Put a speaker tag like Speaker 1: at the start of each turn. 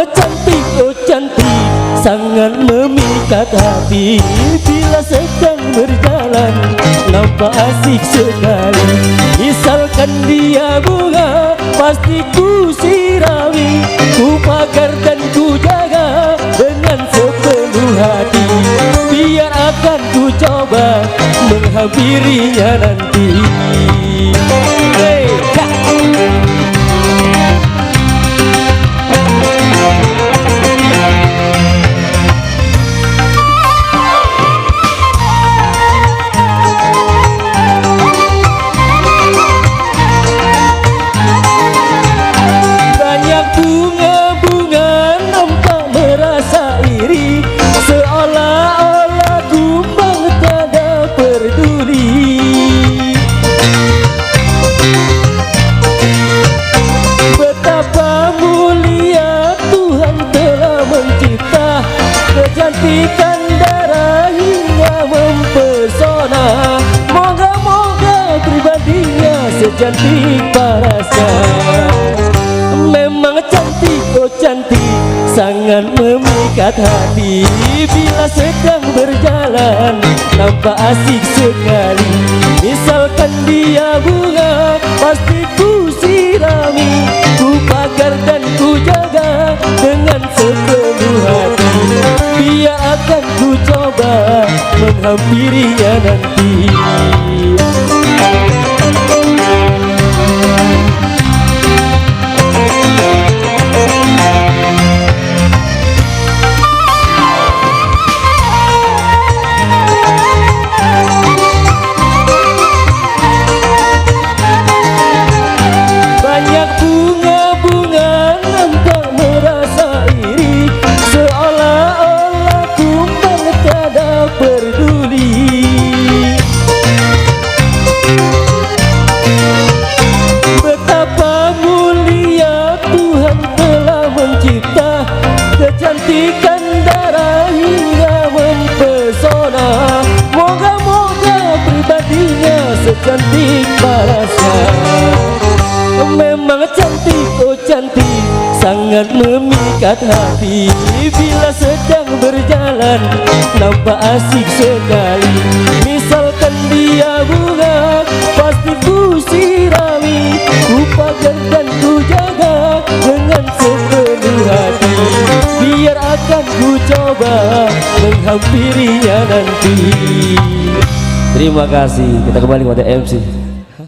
Speaker 1: cantik, oh cantik, sangat memikat hati. Bila sedang berjalan nampak asik sekali. Misalkan dia bunga, pasti ku sirami, ku pagar dan ku jaga dengan sepenuh hati. Biar akan ku coba menghampirinya nanti. Hey, banyak bunga-bunga nampak merasa iri, seolah-olah kumbang tiada peduli. Betapa mulia Tuhan telah mencipta, kecantikan darah hingga mempesona. Moga-moga pribadinya secantik parasnya. Memang cantik, oh cantik, sangat memikat hati. Bila sedang berjalan nampak asik sekali. Misalkan dia bunga, pasti ku sirami, ku pagar dan ku jaga dengan sepenuh hati. Biar akan ku coba menghampirinya nanti. Banyak bunga-bunga nampak merasa iri, seolah-olah kumbang tiada peduli. Betapa mulia Tuhan telah mencipta, kecantikan darah hingga mempesona. Moga-moga pribadinya secantik parasnya. Memang cantik, oh cantik, sangat memikat hati. Bila sedang berjalan nampak asik sekali. Misalkan dia bunga, pasti ku sirami, ku pagar dan ku jaga dengan sepenuh hati. Biar akan ku coba menghampirinya nanti. Terima kasih. Kita kembali kepada MC.